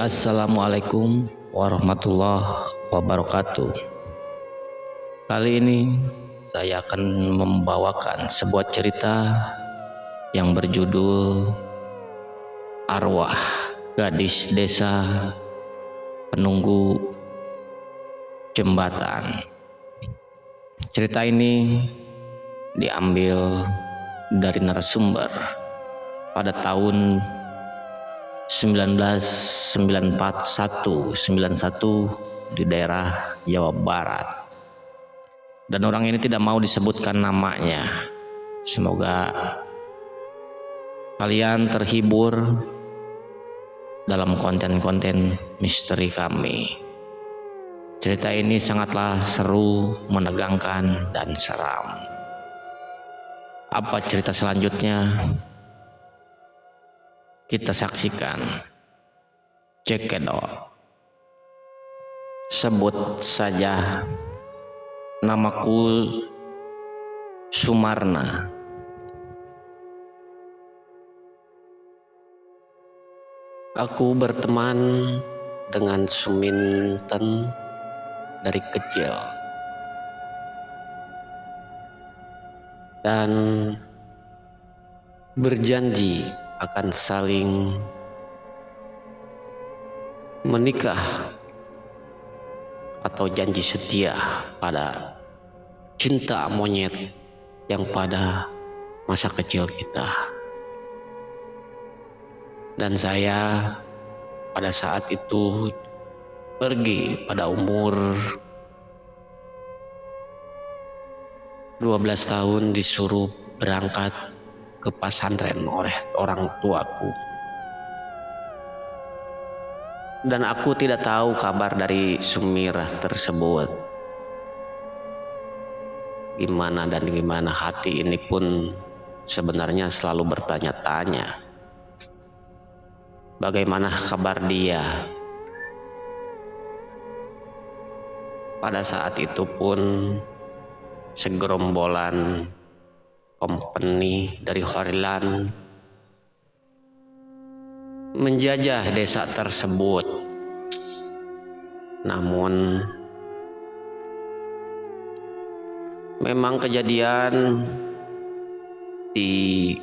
Assalamualaikum warahmatullahi wabarakatuh. Kali ini saya akan membawakan sebuah cerita yang berjudul Arwah Gadis Desa Penunggu Jembatan. Cerita ini diambil dari narasumber pada tahun 1991 di daerah Jawa Barat, dan orang ini tidak mau disebutkan namanya. Semoga kalian terhibur dalam konten-konten misteri kami. Cerita ini sangatlah seru, menegangkan, dan seram. Apa cerita selanjutnya? Kita saksikan. Cekidot. Sebut saja namaku Sumarna. Aku berteman dengan Suminten dari kecil, dan berjanji akan saling menikah atau janji setia pada cinta monyet yang pada masa kecil kita. Dan saya pada saat itu pergi pada umur 12 tahun, disuruh berangkat ke pesantren oleh orang tuaku, dan aku tidak tahu kabar dari Sumirah tersebut. Gimana hati ini pun sebenarnya selalu bertanya-tanya, bagaimana kabar dia. Pada saat itu pun segerombolan kompeni dari Horilan menjajah desa tersebut. Namun memang kejadian di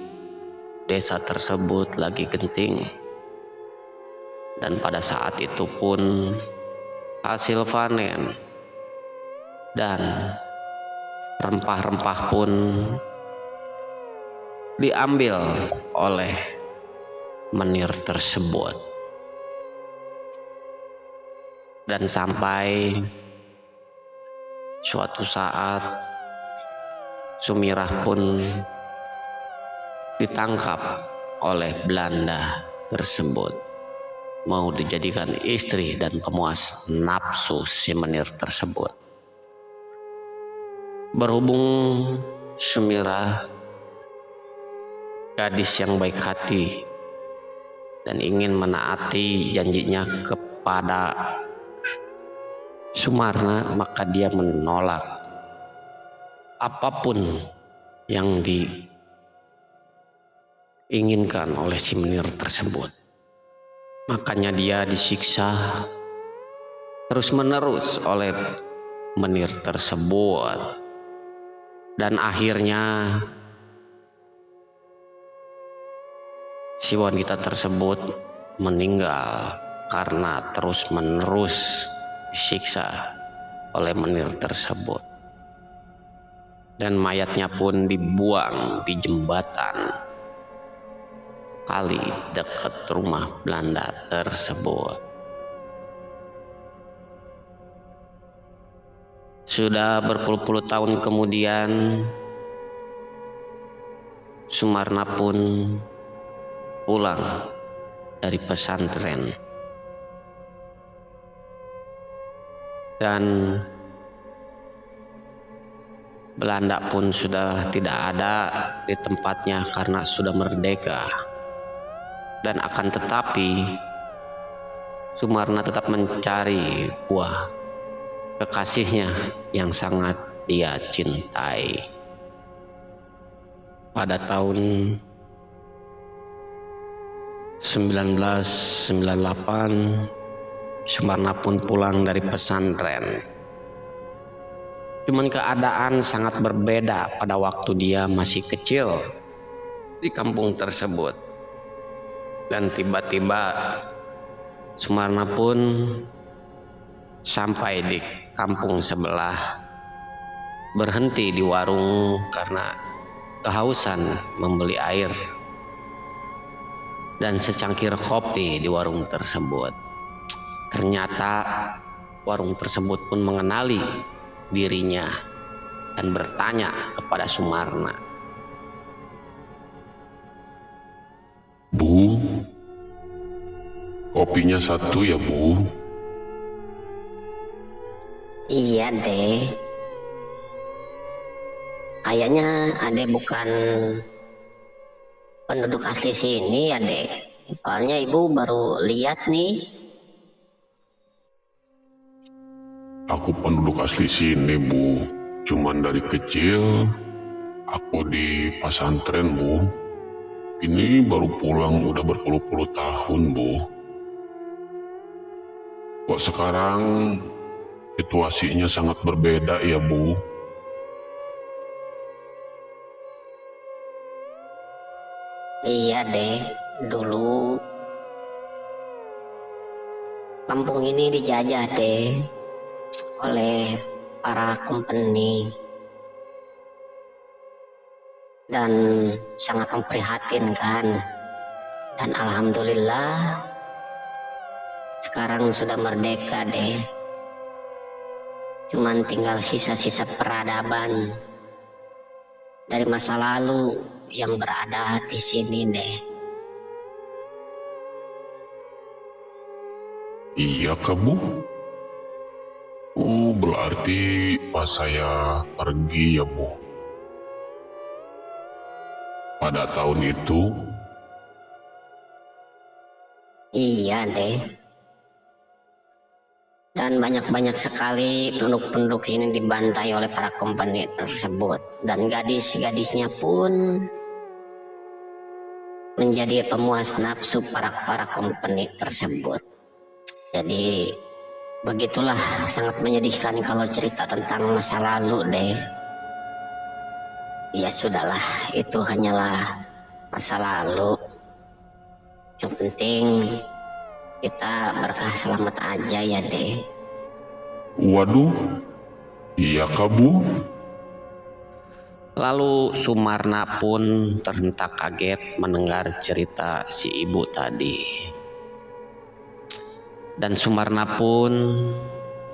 desa tersebut lagi genting, dan pada saat itu pun hasil panen dan rempah-rempah pun diambil oleh menir tersebut. Dan sampai suatu saat Sumirah pun ditangkap oleh Belanda tersebut, mau dijadikan istri dan pemuas nafsu si menir tersebut. Berhubung Sumirah gadis yang baik hati dan ingin menaati janjinya kepada Sumarna, maka dia menolak apapun yang diinginkan oleh si menir tersebut. Makanya dia disiksa terus menerus oleh menir tersebut, dan akhirnya si wanita tersebut meninggal karena terus-menerus disiksa oleh menir tersebut. Dan mayatnya pun dibuang di jembatan kali dekat rumah Belanda tersebut. Sudah berpuluh-puluh tahun kemudian, Sumarna pun pulang dari pesantren, dan Belanda pun sudah tidak ada di tempatnya karena sudah merdeka. Dan akan tetapi Sumarna tetap mencari buah kekasihnya yang sangat dia cintai. Pada tahun 1998, Sumarna pun pulang dari pesantren. Cuman keadaan sangat berbeda pada waktu dia masih kecil di kampung tersebut. Dan tiba-tiba Sumarna pun sampai di kampung sebelah, berhenti di warung karena kehausan membeli air dan secangkir kopi di warung tersebut. Ternyata warung tersebut pun mengenali dirinya dan bertanya kepada Sumarna, "Bu, kopinya satu ya, Bu?" Iya deh, kayaknya Ade bukan penduduk asli sini ya deh. Soalnya ibu baru lihat nih. "Aku penduduk asli sini, Bu. Cuman dari kecil aku di pesantren, Bu. Ini baru pulang udah berpuluh-puluh tahun, Bu. Kok sekarang situasinya sangat berbeda ya, Bu?" Iya deh, dulu kampung ini dijajah deh oleh para company dan sangat memprihatinkan. Dan alhamdulillah sekarang sudah merdeka deh. Cuman tinggal sisa-sisa peradaban dari masa lalu yang berada di sini deh. Iya kah, Bu? Oh, berarti pas saya pergi ya, Bu. Pada tahun itu, Iya deh. Dan banyak-banyak sekali penduduk-penduduk ini dibantai oleh para company tersebut. Dan gadis-gadisnya pun menjadi pemuas nafsu para company tersebut. Jadi begitulah, sangat menyedihkan kalau cerita tentang masa lalu deh. Ya sudahlah, itu hanyalah masa lalu. Yang penting kita berkah selamat aja ya deh. waduh, iya kah, Bu? Lalu Sumarna pun terhentak kaget mendengar cerita si ibu tadi. Dan Sumarna pun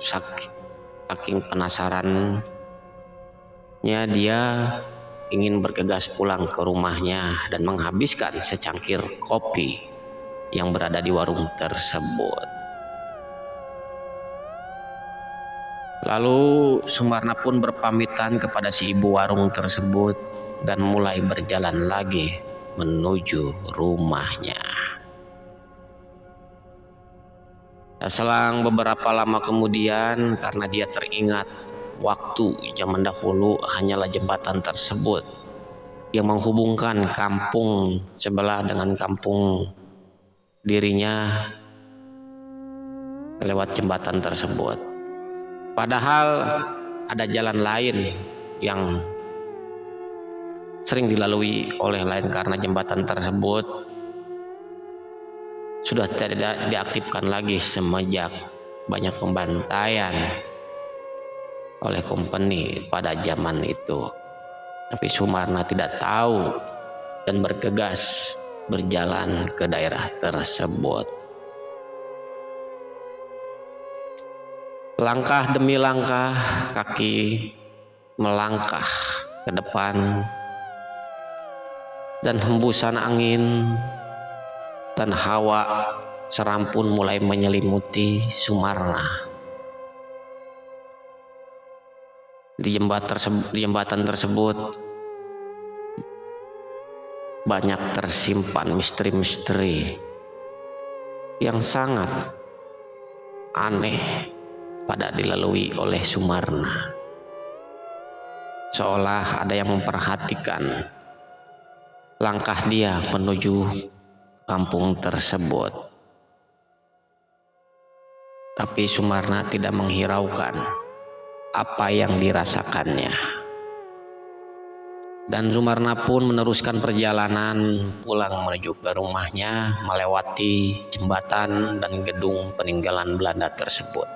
saking penasarannya, dia ingin bergegas pulang ke rumahnya dan menghabiskan secangkir kopi yang berada di warung tersebut. Lalu Sumarna pun berpamitan kepada si ibu warung tersebut dan mulai berjalan lagi menuju rumahnya. Selang beberapa lama kemudian, karena dia teringat waktu zaman dahulu hanyalah jembatan tersebut yang menghubungkan kampung sebelah dengan kampung dirinya lewat jembatan tersebut. Padahal ada jalan lain yang sering dilalui oleh lain, karena jembatan tersebut sudah tidak diaktifkan lagi semenjak banyak pembantaian oleh company pada zaman itu. Tapi Sumarna tidak tahu dan bergegas berjalan ke daerah tersebut. Langkah demi langkah kaki melangkah ke depan, dan hembusan angin dan hawa seram pun mulai menyelimuti Sumarna. Di jembatan tersebut banyak tersimpan misteri-misteri yang sangat aneh pada dilalui oleh Sumarna. Seolah ada yang memperhatikan langkah dia menuju kampung tersebut. Tapi Sumarna tidak menghiraukan apa yang dirasakannya. Dan Sumarna pun meneruskan perjalanan pulang menuju ke rumahnya, melewati jembatan dan gedung peninggalan Belanda tersebut.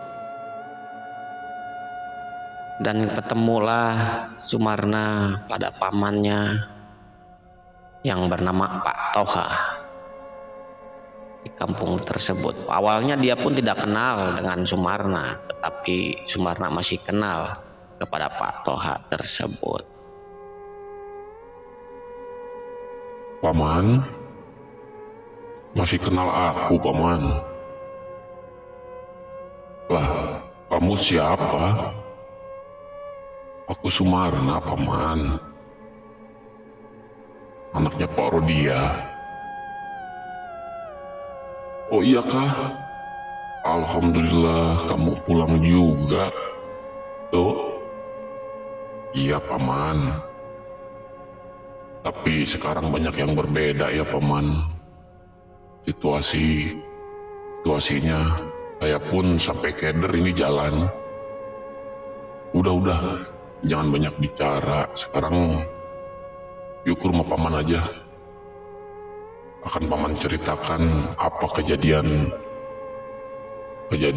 Dan ketemulah Sumarna pada pamannya yang bernama Pak Toha di kampung tersebut. Awalnya dia pun tidak kenal dengan Sumarna, tetapi Sumarna masih kenal kepada Pak Toha tersebut. Paman, masih kenal aku, Paman? Lah, kamu siapa? Aku Sumarna, Paman. Anaknya Pak Rodia. Oh iya kah? Alhamdulillah kamu pulang juga. Tuh. Iya, Paman. Tapi sekarang banyak yang berbeda ya, Paman. Situasinya, saya pun sampai keder ini jalan. Udah, jangan banyak bicara. Sekarang yuk ke rumah Paman aja. Akan Paman ceritakan apa kejadian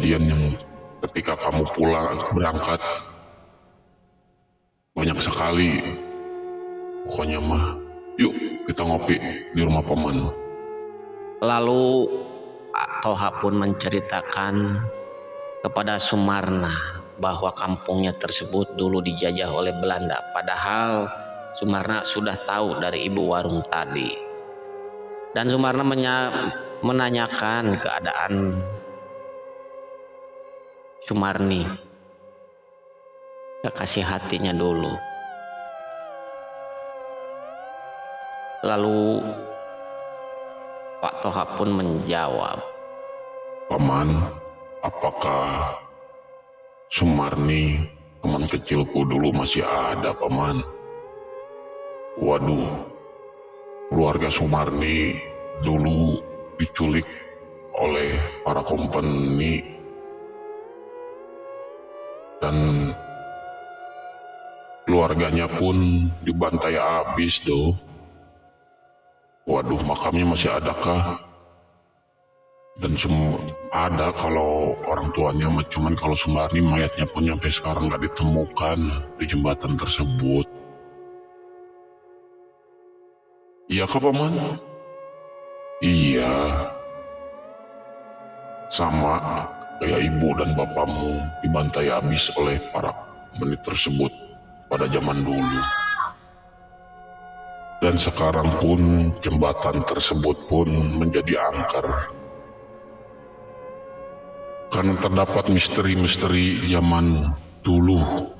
yang ketika kamu pulang berangkat. Banyak sekali. Pokoknya mah, yuk kita ngopi di rumah Paman. Lalu Pak Toha pun menceritakan kepada Sumarna bahwa kampungnya tersebut dulu dijajah oleh Belanda. Padahal Sumarna sudah tahu dari ibu warung tadi. Dan Sumarna menanyakan keadaan Sumarni, kekasih hatinya dulu. Lalu Pak Toha pun menjawab, Paman, apakah Sumarni, teman kecilku dulu masih ada, Paman? Waduh, keluarga Sumarni dulu diculik oleh para kompeni dan keluarganya pun dibantai habis doh. Waduh, makamnya masih adakah? Dan semua ada kalau orang tuanya, cuman kalau Sumarni mayatnya pun sampai sekarang nggak ditemukan di jembatan tersebut. Iya kah, Paman? Iya. Sama kayak ibu dan bapakmu dibantai habis oleh para menit tersebut pada zaman dulu. Dan sekarang pun jembatan tersebut pun menjadi angker. Karena terdapat misteri-misteri zaman dulu.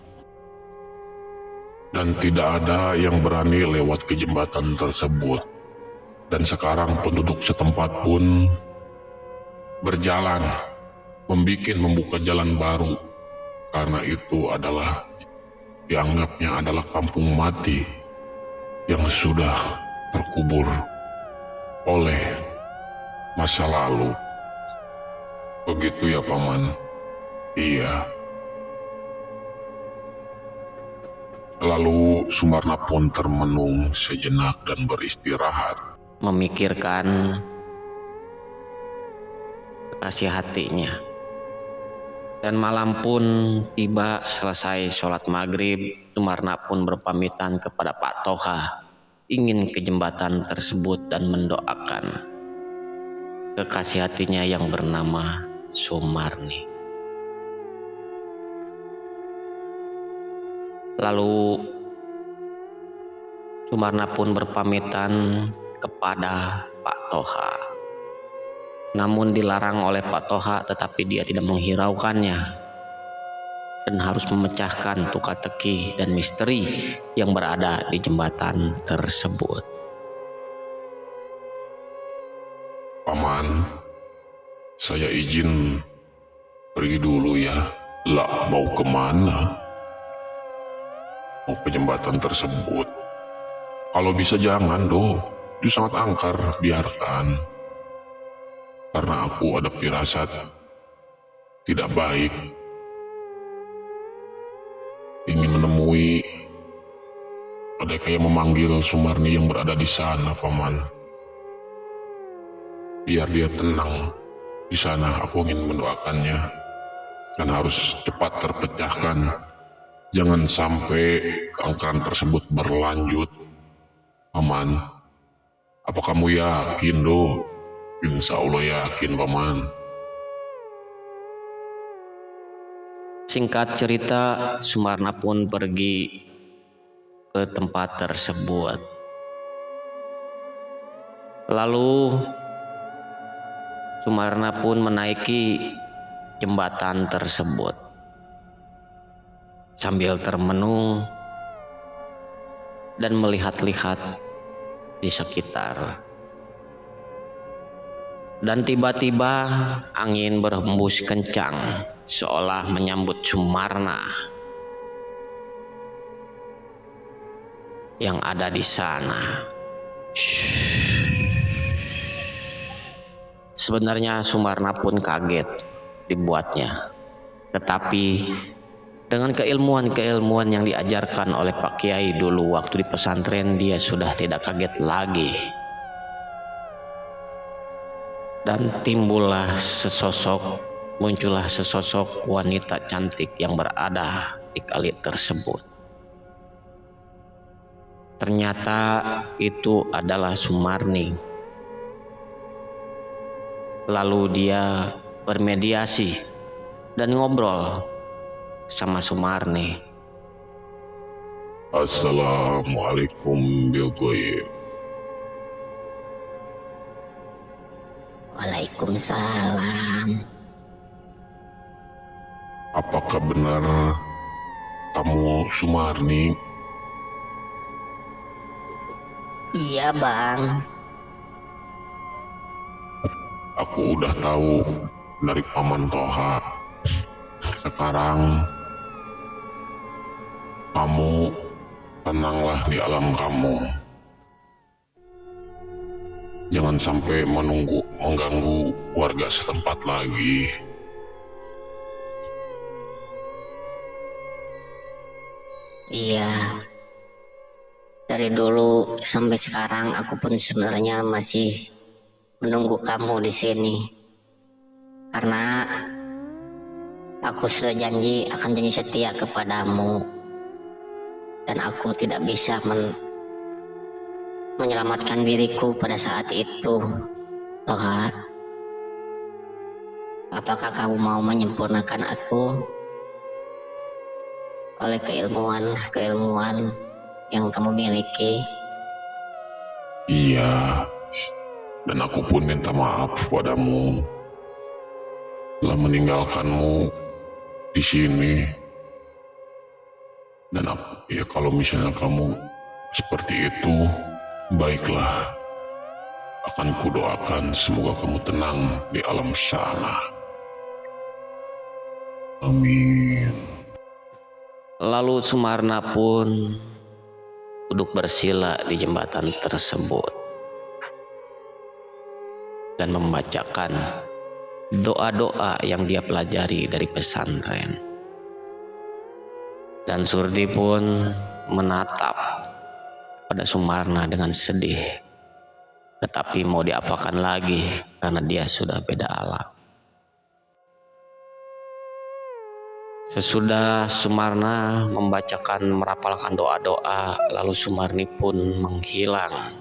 Dan tidak ada yang berani lewat ke jembatan tersebut. Dan sekarang penduduk setempat pun berjalan, membuka jalan baru. Karena itu adalah dianggapnya adalah kampung mati yang sudah terkubur oleh masa lalu. Begitu ya, Paman? Iya. Lalu Sumarna pun termenung sejenak dan beristirahat. memikirkan kekasih hatinya. Dan malam pun tiba, selesai sholat maghrib, Sumarna pun berpamitan kepada Pak Toha, ingin ke jembatan tersebut dan mendoakan kekasih hatinya yang bernama Sumarni. Lalu Sumarna pun berpamitan kepada Pak Toha. Namun dilarang oleh Pak Toha, tetapi dia tidak menghiraukannya dan harus memecahkan teka-teki dan misteri yang berada di jembatan tersebut. Paman, saya izin pergi dulu ya. Lah, mau kemana? Mau ke jembatan tersebut. Kalau bisa jangan doh, itu sangat angker, biarkan. karena aku ada firasat tidak baik ingin menemui ada kayak memanggil Sumarni yang berada di sana, Paman. Biar dia tenang di sana. Aku ingin mendoakannya dan harus cepat terpecahkan. Jangan sampai keangkeran tersebut berlanjut, Paman. Apa kamu yakin, Do? Insya Allah yakin, Paman. Singkat cerita, Sumarna pun pergi ke tempat tersebut. Lalu Sumarna pun menaiki jembatan tersebut sambil termenung dan melihat-lihat di sekitar. Dan tiba-tiba angin berhembus kencang seolah menyambut Sumarna yang ada di sana. Sebenarnya Sumarna pun kaget dibuatnya. Tetapi dengan keilmuan-keilmuan yang diajarkan oleh Pak Kiai dulu waktu di pesantren, dia sudah tidak kaget lagi. Dan muncullah sesosok wanita cantik yang berada di kali tersebut. Ternyata itu adalah Sumarni. Lalu dia bermediasi dan ngobrol sama Sumarni. Assalamualaikum Bilgoye. Waalaikumsalam. Apakah benar kamu Sumarni? Iya bang. Aku udah tahu dari Paman Toha. Sekarang kamu tenanglah di alam kamu. Jangan sampai mengganggu warga setempat lagi. Iya. Dari dulu sampai sekarang aku pun sebenarnya masih menunggu kamu di sini. Karena aku sudah janji akan janji setia kepadamu. Dan aku tidak bisa menyelamatkan diriku pada saat itu. Toha, apakah kamu mau menyempurnakan aku oleh keilmuan yang kamu miliki? Iya, dan aku pun minta maaf padamu telah meninggalkanmu di sini. Dan ya kalau misalnya kamu seperti itu, baiklah. Akan kudoakan semoga kamu tenang di alam sana. Amin. Lalu Sumarna pun duduk bersila di jembatan tersebut dan membacakan doa-doa yang dia pelajari dari pesantren. Dan Surti pun menatap pada Sumarna dengan sedih. Tetapi mau diapakan lagi karena dia sudah beda alam. Sesudah Sumarna merapalkan doa-doa, lalu Sumarni pun menghilang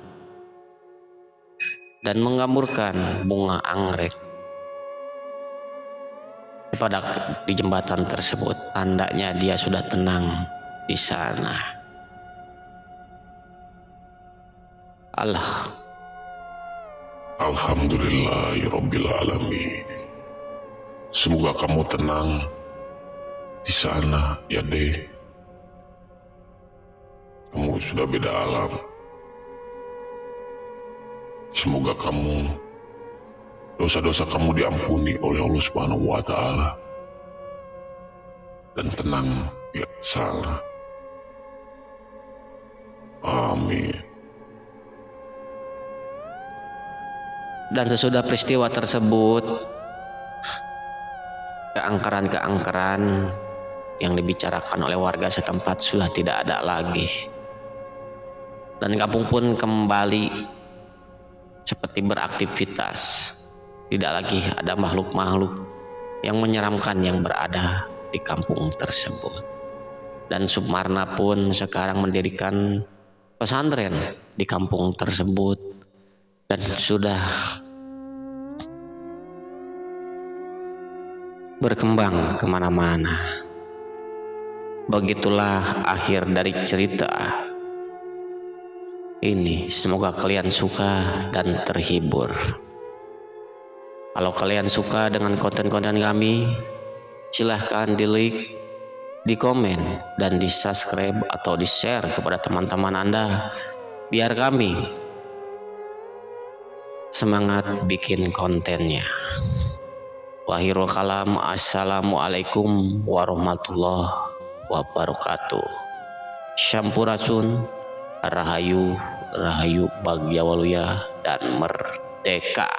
dan menggamburkan bunga anggrek di jembatan tersebut. Tandanya dia sudah tenang di sana. Alhamdulillahirabbil alamin. Semoga kamu tenang di sana, ya deh. Kamu sudah beda alam. Semoga dosa-dosa kamu diampuni oleh Allah Subhanahu wa Ta'ala. Dan tenang ya sana. Amin. Dan sesudah peristiwa tersebut, keangkeran-keangkeran yang dibicarakan oleh warga setempat sudah tidak ada lagi. Dan kampung pun kembali seperti beraktivitas. Tidak lagi ada makhluk-makhluk yang menyeramkan yang berada di kampung tersebut. Dan Sumarna pun sekarang mendirikan pesantren di kampung tersebut dan sudah berkembang kemana-mana. Begitulah akhir dari cerita ini. Semoga kalian suka dan terhibur. Kalau kalian suka dengan konten-konten kami, silahkan di like, di komen, dan di subscribe atau di share kepada teman-teman Anda, biar kami semangat bikin kontennya. Wahirul kalam, assalamualaikum warahmatullahi wabarakatuh. Sampurasun, rahayu, rahayu, bagya waluya, dan merdeka.